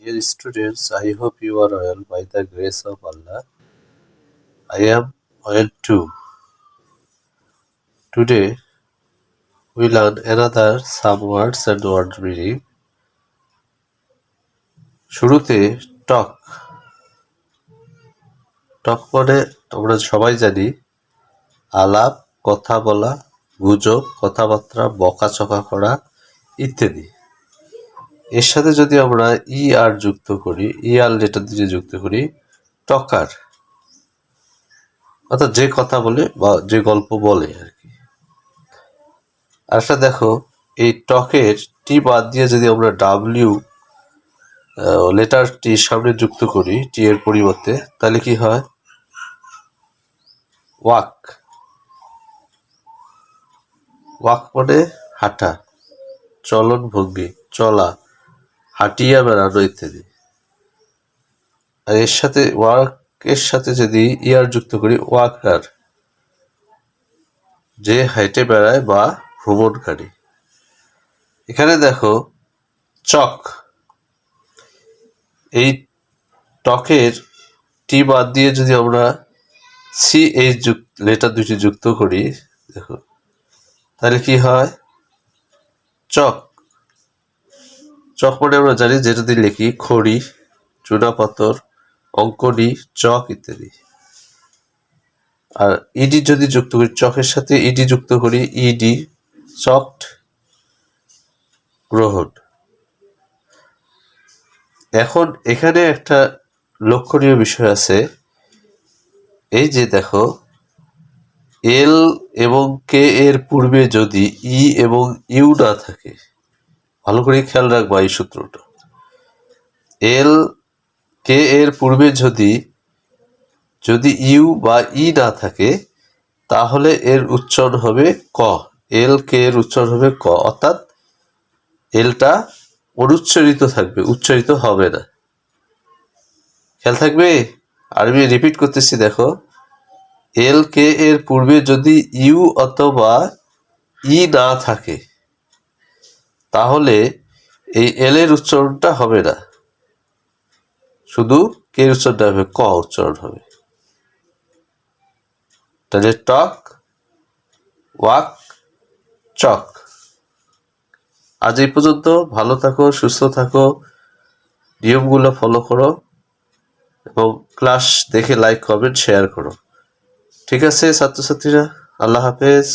Dear students, I hope you are well by the grace of Allah. I am well too. Today we learn another some words and word meaning. শুরুতে টক টক মানে আমরা সবাই জানি আলাপ, কথা বলা, গুজব, কথাবার্তা, বকাঝকা করা ইত্যাদি। এর সাথে যদি আমরা আর যুক্ত করি, আর লেটার দিয়ে যুক্ত করি টকার, অর্থাৎ যে কথা বলে বা যে গল্প বলে আর কি। আচ্ছা দেখো, এই টকের টি বাদ দিয়ে যদি আমরা ডাব্লিউ লেটারটি সামনে যুক্ত করি টি এর পরিবর্তে, তাহলে কি হয়? ওয়াক। ওয়াক মানে হাঁটা, চলন ভঙ্গি, চলা, হাঁটিয়া বেড়ানো ইত্যাদি। আর এর সাথে ওয়ার্কের সাথে যদি ইয়ার যুক্ত করি ওয়াকার, যে হাইটে বেড়ায় বা ভ্রমণকারী। এখানে দেখো চক, এই টকের টি বাদ দিয়ে যদি আমরা সি এইচ লেটার দুটি যুক্ত করি, দেখো তাহলে কি হয়? চক। চক মানে আমরা জানি যেটা দিয়ে লিখি খড়ি, চুনাপাথর, অঙ্কনি, চক ইত্যাদি। আর ইডি যদি যুক্ত করি, চকের সাথে ইডি যুক্ত করি, ইডি চকড, গ্রহণ। এখন এখানে একটা লক্ষণীয় বিষয় আছে, এই যে দেখো এল এবং কে এর পূর্বে যদি ই এবং ইউ না থাকে, ভালো করে খেয়াল রাখবা এই সূত্রটা। এল কে এর পূর্বে যদি ইউ বা ই না থাকে, তাহলে এর উচ্চারণ হবে ক। এল কে এর উচ্চারণ হবে ক, অর্থাৎ এলটা অনুচ্চারিত থাকবে, উচ্চারিত হবে না। খেয়াল থাকবে। আর আমি রিপিট করতেছি, দেখো এল কে এর পূর্বে যদি ইউ অথবা ই না থাকে, তাহলে এই এল এর উচ্চারণটা হবে না, শুধু কে উচ্চারণটা হবে, ক উচ্চারণ হবে। তাহলে টক, ওয়াক, চক। আজ এই পর্যন্ত। ভালো থাকো, সুস্থ থাকো, নিয়মগুলো ফলো করো এবং ক্লাস দেখে লাইক, কমেন্ট, শেয়ার করো। ঠিক আছে ছাত্রছাত্রীরা, আল্লাহ হাফেজ।